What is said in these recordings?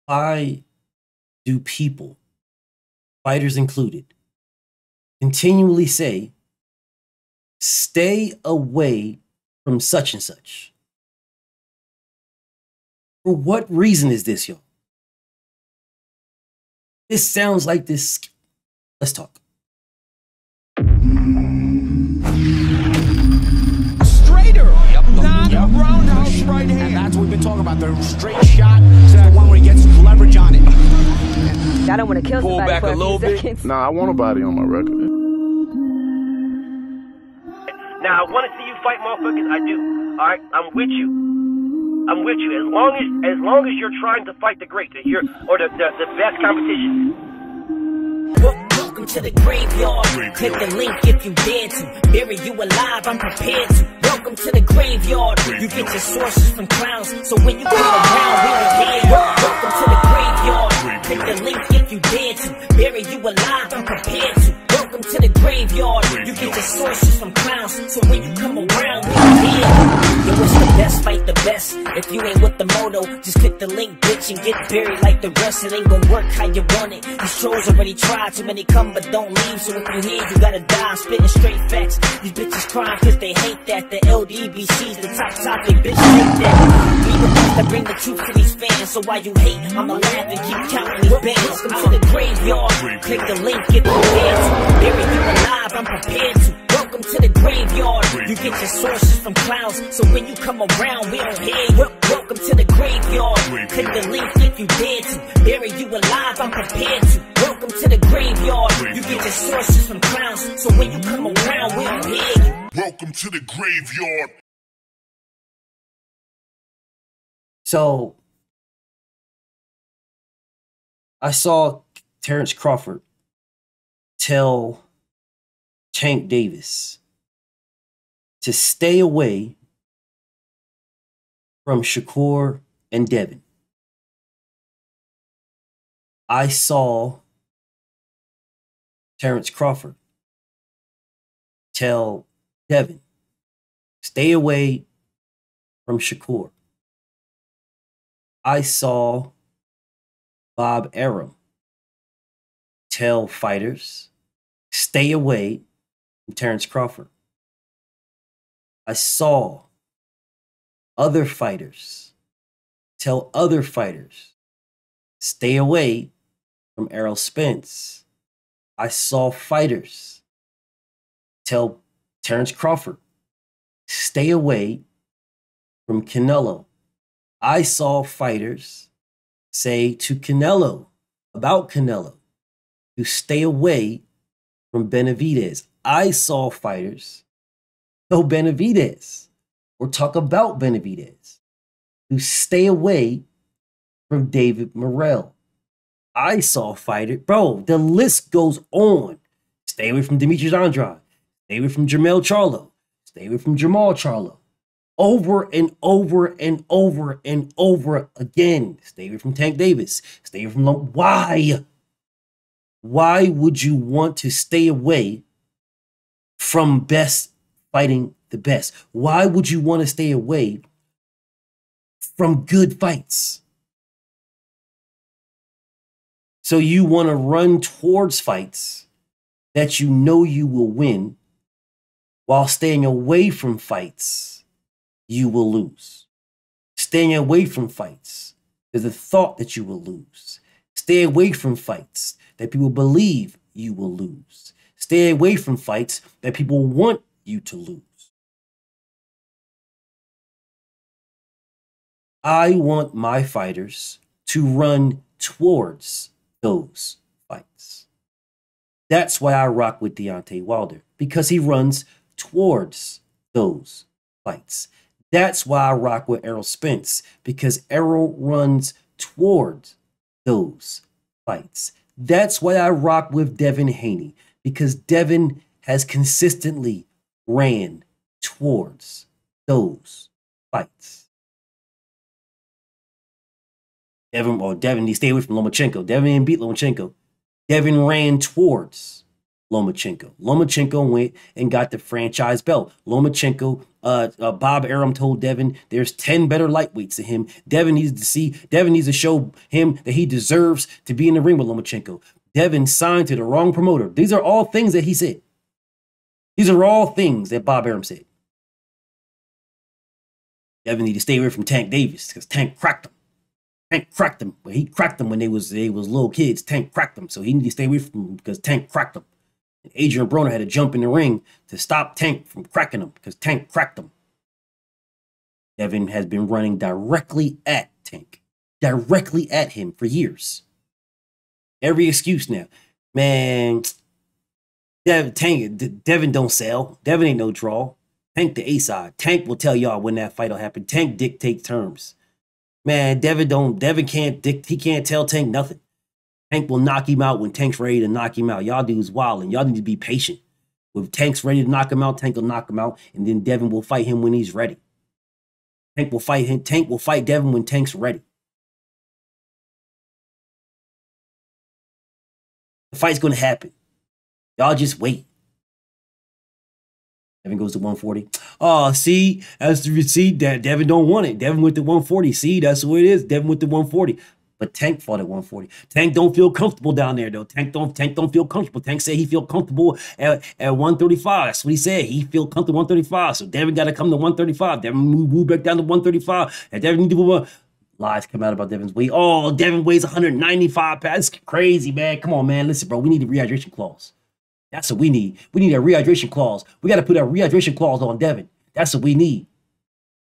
Why do people, fighters included, continually say, stay away from such and such? For what reason is this, y'all? This sounds like this. Let's talk. Straighter. Yep. Not roundhouse right hand. And that's what we've been talking about. The straight shot is the one where he gets leverage on it. I don't want to kill somebody back for a little bit. seconds. Nah, I want a body on my record. Now, I want to see you fight motherfuckers. I do. All right? I'm with you. I'm with you. As long as you're trying to fight the great, the best competition. Welcome to the graveyard. Click the link if you dare to. Bury you alive, I'm prepared to. Welcome to the graveyard. You get your sources from clowns, so when you come around, we don't hear you. Welcome to the graveyard. Click the link if you dare to. Bury you alive, I'm prepared to. Welcome to the graveyard. You get your sources from clowns, so when you come around, we don't hear you. Yo, it's the best, fight the best. If you ain't with the moto, just click the link, bitch, and get buried like the rest. It ain't gonna work how you want it. These trolls already tried, too many come but don't leave. So if you here, you gotta die. I'm spitting straight facts. These bitches crying cause they hate that. The LDBC's the top topic, bitch, hate that. We the ones that bring the truth to these fans. So why you hate, I'ma laugh and keep counting these bands. Welcome to the graveyard. Click the link if you dare to. Bury you alive, I'm prepared to. Welcome to the graveyard. You get your sources from clowns, so when you come around, we don't hear you. Welcome to the graveyard. Click the link if you dare to. Bury you alive, I'm prepared to. Welcome to the graveyard. You get your sources from clowns, so when you come around, we don't hear you. Welcome to the graveyard. So, I saw Terrence Crawford tell Tank Davis to stay away from Shakur and Devin. I saw Terrence Crawford tell Devin, stay away from Shakur. I saw Bob Arum tell fighters, stay away from Terrence Crawford. I saw other fighters tell other fighters, stay away from Errol Spence. I saw fighters tell Terrence Crawford, stay away from Canelo. I saw fighters say to Canelo, about Canelo, to stay away from Benavidez. I saw fighters tell Benavidez or talk about Benavidez to stay away from David Morrell. I saw fighters, bro, the list goes on. Stay away from Demetrius Andrade. Stay away from Jermell Charlo. Stay away from Jamal Charlo. Over and over and over and over again. Stay away from Tank Davis. Stay away from why? Why would you want to stay away from best fighting the best? Why would you want to stay away from good fights? So you want to run towards fights that you know you will win while staying away from fights you will lose. Staying away from fights, there's a thought that you will lose. Stay away from fights that people believe you will lose. Stay away from fights that people want you to lose. I want my fighters to run towards those fights. That's why I rock with Deontay Wilder, because he runs towards those fights. That's why I rock with Errol Spence, because Errol runs towards those fights. That's why I rock with Devin Haney, because Devin has consistently ran towards those fights. Devin, he stayed away from Lomachenko. Devin didn't beat Lomachenko. Devin ran towards Lomachenko. Lomachenko went and got the franchise belt. Lomachenko, Bob Arum told Devin there's 10 better lightweights than him. Devin needs to show him that he deserves to be in the ring with Lomachenko. Devin signed to the wrong promoter. These are all things that he said. These are all things that Bob Arum said. Devin need to stay away from Tank Davis because Tank cracked him. Tank cracked him, but he cracked them when they was little kids. Tank cracked them, so he need to stay away from him because Tank cracked him. And Adrian Broner had to jump in the ring to stop Tank from cracking him because Tank cracked him. Devin has been running directly at Tank, directly at him for years. Every excuse now, man. Devin don't sell. Devin ain't no draw. Tank the A-side. Tank will tell y'all when that fight will happen. Tank dictates terms. Man, Devin can't tell Tank nothing. Tank will knock him out when Tank's ready to knock him out. Y'all dudes wilding. Y'all need to be patient. When Tank's ready to knock him out, Tank will knock him out, and then Devin will fight him when he's ready. Tank will fight him. Tank will fight Devin when Tank's ready. The fight's gonna happen. Y'all just wait. Devin goes to 140. Oh, see, that Devin don't want it. Devin went to 140. See, that's what it is. Devin went to 140. But Tank fought at 140. Tank don't feel comfortable down there, though. Tank don't feel comfortable. Tank said he feel comfortable at 135. That's what he said. He feel comfortable at 135. So Devin got to come to 135. Devin moved back down to 135. And Devin need to move on. Lies come out about Devin's weight. Oh, Devin weighs 195 pounds. That's crazy, man. Come on, man. Listen, bro. We need a rehydration clause. That's what we need. We need a rehydration clause. We got to put a rehydration clause on Devin. That's what we need.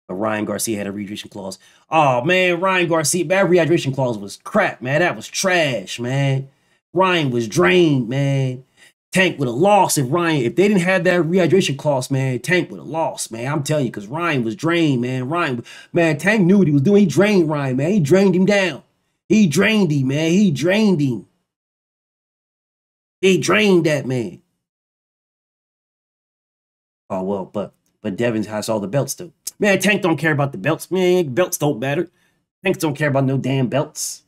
But Ryan Garcia had a rehydration clause. Oh, man, Ryan Garcia, that rehydration clause was crap, man. That was trash, man. Ryan was drained, man. Tank would have lost if they didn't have that rehydration clause, man. Tank would have lost, man. I'm telling you, because Ryan was drained, man. Tank knew what he was doing. He drained Ryan, man. He drained him down. He drained him, man. He drained him. He drained that man. Oh, well, but Devin has all the belts, though. Man, Tank don't care about the belts. Man, belts don't matter. Tanks don't care about no damn belts.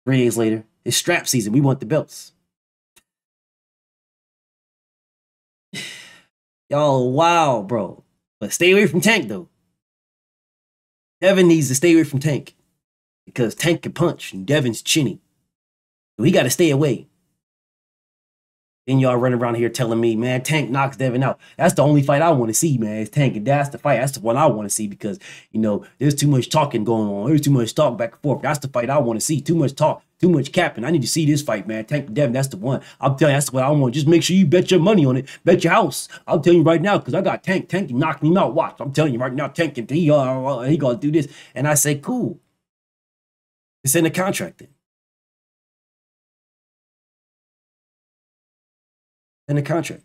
3 days later, it's strap season. We want the belts. Y'all, wow, bro. But stay away from Tank, though. Devin needs to stay away from Tank. Because Tank can punch, and Devin's chinny. So he got to stay away. Then y'all running around here telling me, man, Tank knocks Devin out. That's the only fight I want to see, man. It's Tank, and that's the fight. That's the one I want to see because, you know, there's too much talking going on. There's too much talk back and forth. That's the fight I want to see. Too much talk, too much capping. I need to see this fight, man. Tank and Devin, that's the one. I'm telling you, that's what I want. Just make sure you bet your money on it. Bet your house. I'm telling you right now because I got Tank. Tank can knock me out. Watch. I'm telling you right now, Tank can, he going to do this. And I say, cool. It's in the contract then. In the contract.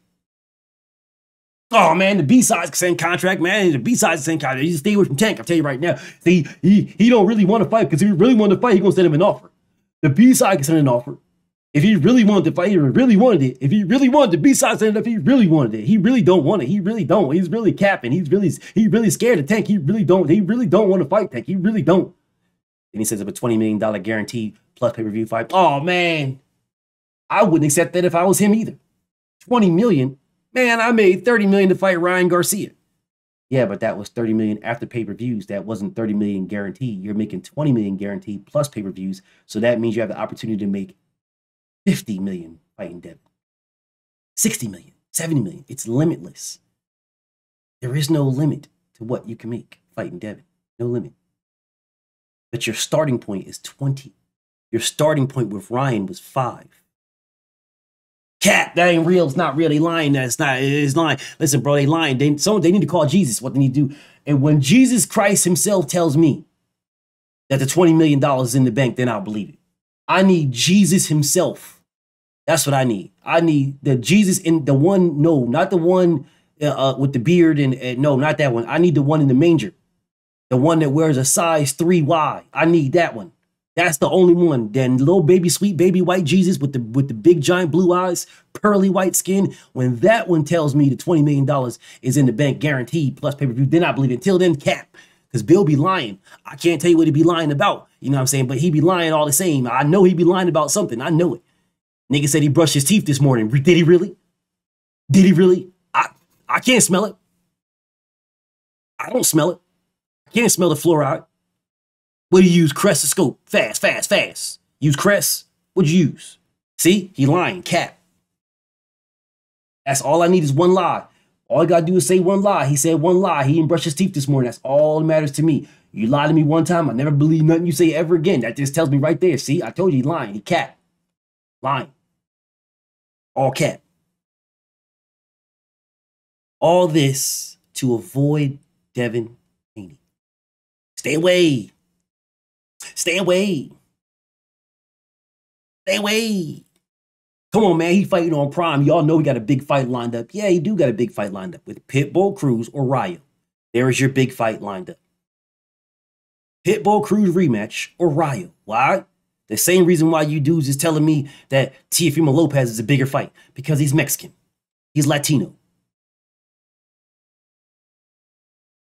Oh man, the B-side's the same contract, man. The B-side's the same contract. You just stay away from Tank. I'll tell you right now. See, he don't really want to fight because if he really wanted to fight, he's gonna send him an offer. The B-side can send an offer. If he really wanted to fight, he really wanted it. If he really wanted the B-side send it up, he really wanted it. He really don't want it. He really don't. He's really capping. He's really scared of Tank. He really don't want to fight Tank. He really don't. And he says up a $20 million guarantee plus pay-per-view fight. Oh man, I wouldn't accept that if I was him either. 20 million, man, I made 30 million to fight Ryan Garcia. Yeah, but that was 30 million after pay-per-views. That wasn't 30 million guaranteed. You're making 20 million guaranteed plus pay-per-views. So that means you have the opportunity to make 50 million fighting Devin. 60 million, 70 million. It's limitless. There is no limit to what you can make fighting Devin. No limit. But your starting point is 20. Your starting point with Ryan was 5. Cat, that ain't real. It's not real. They lying. It's lying. Listen, bro, they lying. They need to call Jesus. What they need to do. And when Jesus Christ himself tells me that the $20 million is in the bank, then I'll believe it. I need Jesus himself. That's what I need. I need the Jesus in the one. No, not the one with the beard and no, not that one. I need the one in the manger. The one that wears a size 3Y. I need that one. That's the only one. Then little baby, sweet baby white Jesus with the big giant blue eyes, pearly white skin. When that one tells me the $20 million is in the bank guaranteed plus pay-per-view, then I believe it. Until then, cap. Because Bill be lying. I can't tell you what he be lying about. You know what I'm saying? But he be lying all the same. I know he be lying about something. I know it. Nigga said he brushed his teeth this morning. Did he really? Did he really? I can't smell it. I don't smell it. I can't smell the fluoride. What do you use? Crest or scope? Fast, fast, fast. Use Crest? What'd you use? See? He lying. Cap. That's all I need is one lie. All I gotta do is say one lie. He said one lie. He didn't brush his teeth this morning. That's all that matters to me. You lie to me one time, I never believe nothing you say ever again. That just tells me right there. See, I told you he lying. He cap. Lying. All cap. All this to avoid Devin Haney. Stay away. Stay away. Stay away. Come on, man. He fighting on Prime. Y'all know he got a big fight lined up. Yeah, he do got a big fight lined up with Pitbull Cruz or Rayo. There is your big fight lined up. Pitbull Cruz rematch or Rayo. Why? The same reason why you dudes is telling me that Teofimo Lopez is a bigger fight. Because he's Mexican. He's Latino.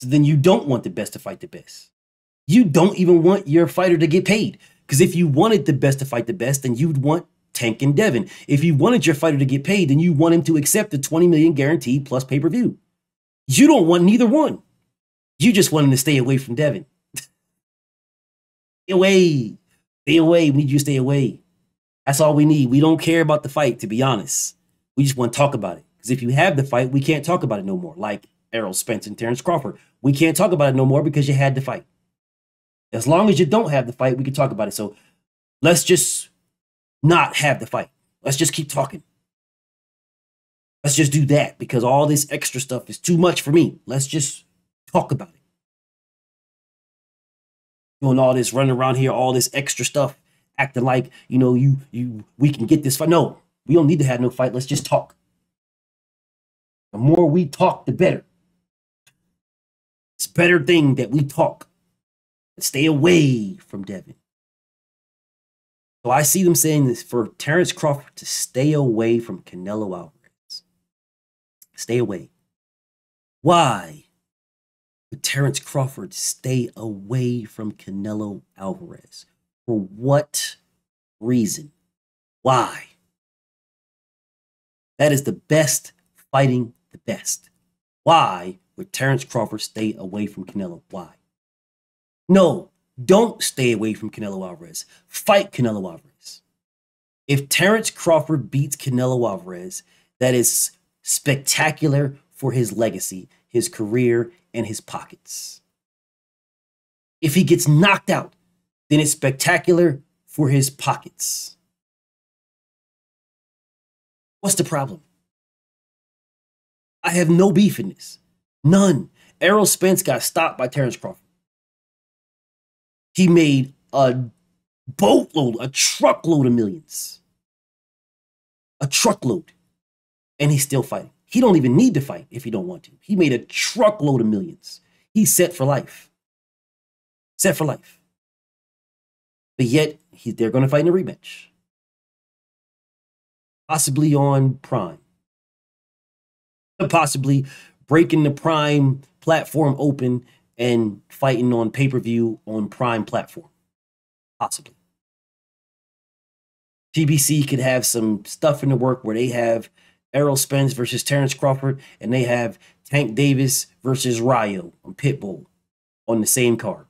So then you don't want the best to fight the best. You don't even want your fighter to get paid. Because if you wanted the best to fight the best, then you'd want Tank and Devin. If you wanted your fighter to get paid, then you want him to accept the $20 million guaranteed plus pay-per-view. You don't want neither one. You just want him to stay away from Devin. Stay away. Stay away. We need you to stay away. That's all we need. We don't care about the fight, to be honest. We just want to talk about it. Because if you have the fight, we can't talk about it no more. Like Errol Spence and Terrence Crawford. We can't talk about it no more because you had the fight. As long as you don't have the fight, we can talk about it. So let's just not have the fight. Let's just keep talking. Let's just do that because all this extra stuff is too much for me. Let's just talk about it. Doing all this, running around here, all this extra stuff, acting like, you know, we can get this fight. No, we don't need to have no fight. Let's just talk. The more we talk, the better. It's a better thing that we talk. Stay away from Devin. So I see them saying this for Terrence Crawford to stay away from Canelo Alvarez. Stay away. Why would Terrence Crawford stay away from Canelo Alvarez? For what reason? Why? That is the best fighting the best. Why would Terrence Crawford stay away from Canelo? Why? No, don't stay away from Canelo Alvarez. Fight Canelo Alvarez. If Terrence Crawford beats Canelo Alvarez, that is spectacular for his legacy, his career, and his pockets. If he gets knocked out, then it's spectacular for his pockets. What's the problem? I have no beef in this. None. Errol Spence got stopped by Terrence Crawford. He made a boatload, a truckload of millions. A truckload. And he's still fighting. He don't even need to fight if he don't want to. He made a truckload of millions. He's set for life. Set for life. But yet, they're going to fight in a rematch. Possibly on Prime. Possibly breaking the Prime platform open and fighting on pay-per-view on Prime platform. Possibly. PBC could have some stuff in the work where they have Errol Spence versus Terrence Crawford and they have Tank Davis versus Rayo on Pitbull on the same card.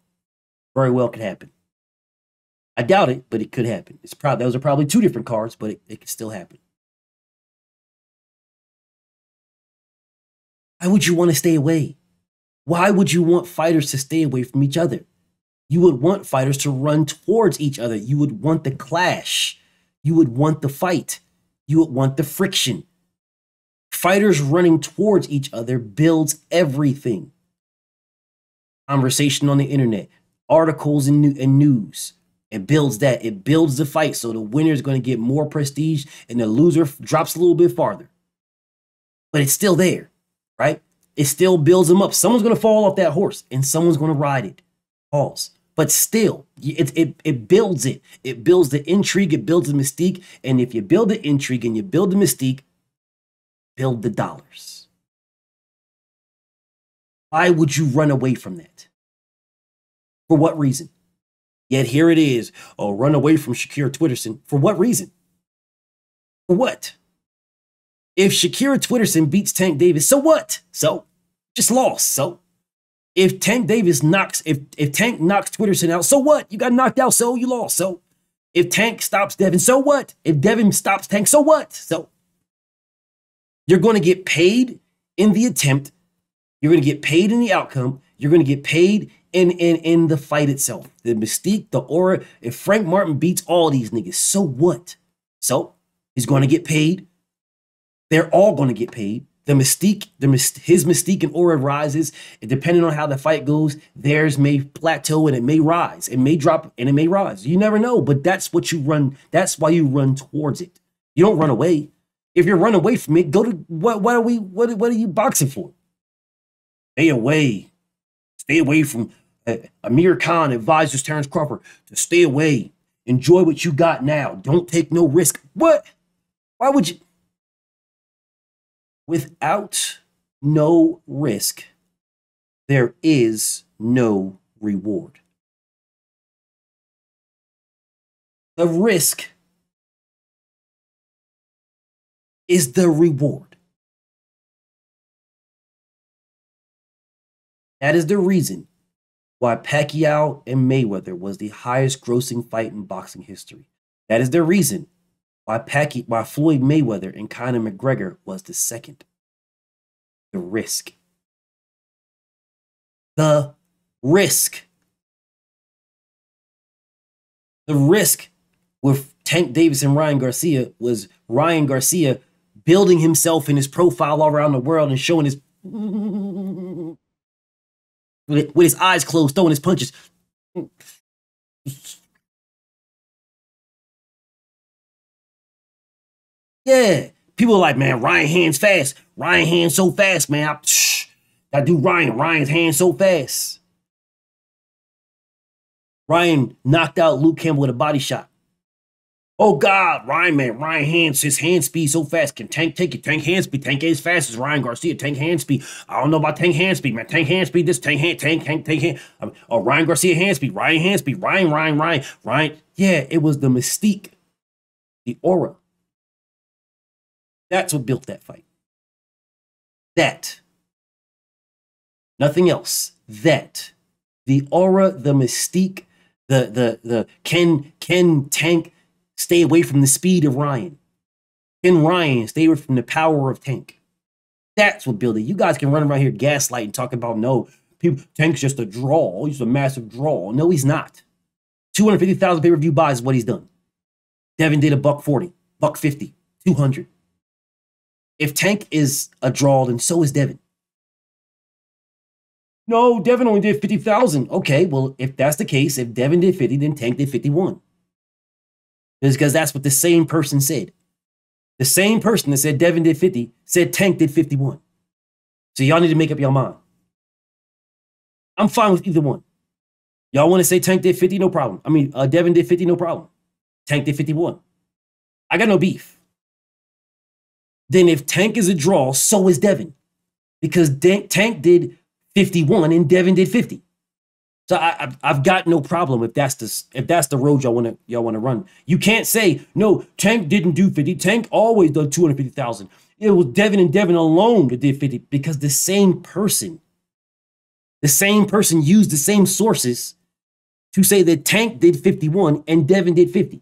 Very well could happen. I doubt it, but it could happen. Those are probably two different cards, but it could still happen. Why would you want to stay away? Why would you want fighters to stay away from each other? You would want fighters to run towards each other. You would want the clash. You would want the fight. You would want the friction. Fighters running towards each other builds everything. Conversation on the internet, articles and news. It builds that. It builds the fight. So the winner is going to get more prestige and the loser drops a little bit farther. But it's still there, right? It still builds them up. Someone's going to fall off that horse and someone's going to ride it. Pause. But still, it builds it. It builds the intrigue. It builds the mystique. And if you build the intrigue and you build the mystique, build the dollars. Why would you run away from that? For what reason? Yet here it is. Oh, run away from Shakir Twitterson. For what reason? For what? If Shakira Twitterson beats Tank Davis, so what? So just lost. So if Tank knocks Twitterson out, so what? You got knocked out, so you lost. So if Tank stops Devin, so what? If Devin stops Tank, so what? So you're going to get paid in the attempt. You're going to get paid in the outcome. You're going to get paid in the fight itself. The mystique, the aura. If Frank Martin beats all these niggas, so what? So he's going to get paid. They're all going to get paid. The mystique, his mystique and aura rises. And depending on how the fight goes, theirs may plateau and it may rise. It may drop and it may rise. You never know, but that's what you run. That's why you run towards it. You don't run away. If you're running away from it, go to what are you boxing for? Stay away. Stay away from Amir Khan advises Terrence Crawford to stay away. Enjoy what you got now. Don't take no risk. What? Why would you? Without no risk, there is no reward. The risk is the reward. That is the reason why Pacquiao and Mayweather was the highest grossing fight in boxing history. That is the reason why Floyd Mayweather and Conor McGregor was the second. The risk. The risk. The risk with Tank Davis and Ryan Garcia was Ryan Garcia building himself in his profile all around the world and showing his with his eyes closed, throwing his punches. Yeah. People are like, man, Ryan hands fast. Ryan hands so fast, man. I do Ryan's hands so fast. Ryan knocked out Luke Campbell with a body shot. Oh, God, Ryan hands, his hand speed so fast. Can Tank take it? Tank hand speed. Tank ain't as fast as Ryan Garcia. Tank hand speed. I don't know about Tank hand speed, man. Tank hand speed, this, Tank hand. Ryan Garcia hand speed. Ryan hand speed. Ryan. Yeah, it was the mystique, the aura. That's what built that fight. That. Nothing else. That. The aura, the mystique, the can Tank stay away from the speed of Ryan? Can Ryan stay away from the power of Tank? That's what built it. You guys can run around here gaslighting, talking about no, Tank's just a draw. He's a massive draw. No, he's not. 250,000 pay-per-view buys is what he's done. Devin did $140, $150, 200. If Tank is a draw, then so is Devin. No, Devin only did 50,000. Okay, well, if that's the case, if Devin did 50, then Tank did 51. Because that's what the same person said. The same person that said Devin did 50 said Tank did 51. So y'all need to make up your mind. I'm fine with either one. Y'all want to say Tank did 50? No problem. I mean, Devin did 50? No problem. Tank did 51. I got no beef. Then if Tank is a draw, so is Devin. Because Tank did 51 and Devin did 50. So I've got no problem if that's the road y'all want to run. You can't say, no, Tank didn't do 50. Tank always done 250,000. It was Devin and Devin alone that did 50 because the same person used the same sources to say that Tank did 51 and Devin did 50.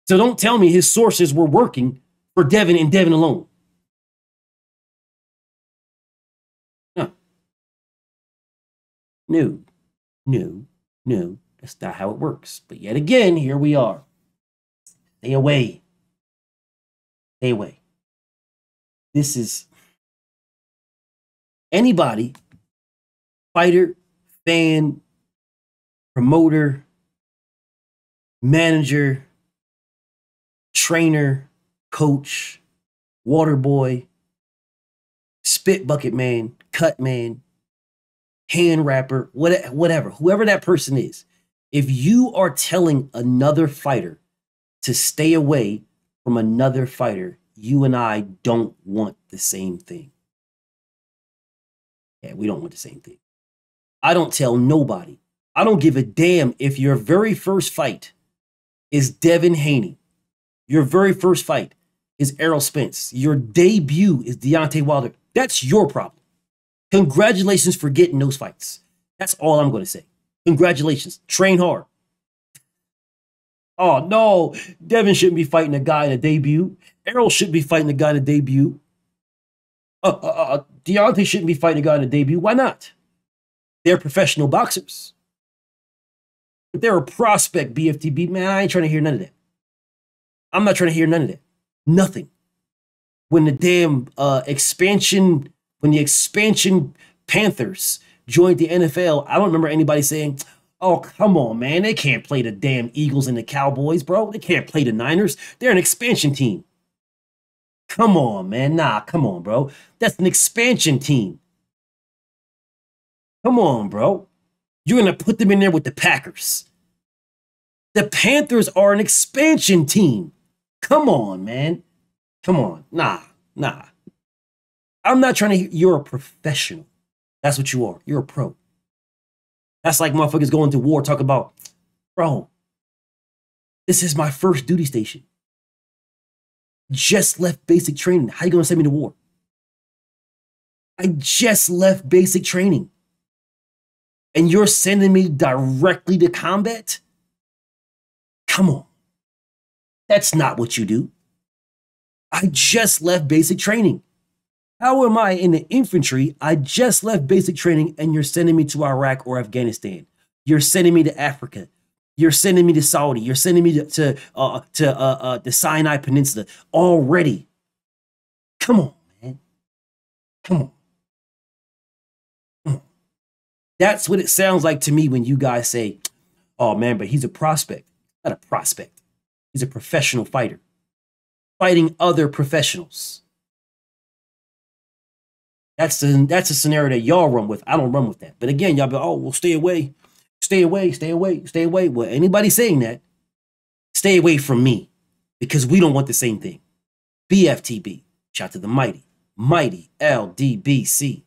So don't tell me his sources were working for Devin and Devin alone. No, that's not how it works. But yet again, here we are. Stay away. Stay away. This is anybody, fighter, fan, promoter, manager, trainer, coach, water boy, spit bucket man, cut man, hand rapper, whatever, whoever that person is. If you are telling another fighter to stay away from another fighter, you and I don't want the same thing. Yeah, we don't want the same thing. I don't tell nobody. I don't give a damn if your very first fight is Devin Haney. Your very first fight is Errol Spence. Your debut is Deontay Wilder. That's your problem. Congratulations for getting those fights. That's all I'm going to say. Congratulations. Train hard. Oh, no. Devin shouldn't be fighting a guy in a debut. Errol shouldn't be fighting a guy in a debut. Deontay shouldn't be fighting a guy in a debut. Why not? They're professional boxers. If they're a prospect, BFTB, man, I ain't trying to hear none of that. I'm not trying to hear none of that. Nothing. When the damn expansion Panthers joined the NFL, I don't remember anybody saying, oh, come on, man, they can't play the damn Eagles and the Cowboys, bro. They can't play the Niners. They're an expansion team. Come on, man. Nah, come on, bro. That's an expansion team. Come on, bro. You're going to put them in there with the Packers. The Panthers are an expansion team. Come on, man. Come on. Nah. I'm not trying to hear. You're a professional. That's what you are. You're a pro. That's like motherfuckers going to war talk about, bro, this is my first duty station. Just left basic training. How you going to send me to war? I just left basic training. And you're sending me directly to combat? Come on. That's not what you do. I just left basic training. How am I in the infantry? I just left basic training and you're sending me to Iraq or Afghanistan. You're sending me to Africa. You're sending me to Saudi. You're sending me to the Sinai Peninsula already. Come on, man. Come on. That's what it sounds like to me when you guys say, oh, man, but he's a prospect. Not a prospect. He's a professional fighter. Fighting other professionals. That's a scenario that y'all run with. I don't run with that. But again, y'all be, oh, well, stay away. Stay away, stay away, stay away. Well, anybody saying that, stay away from me because we don't want the same thing. BFTB. Shout out to the mighty LDBC.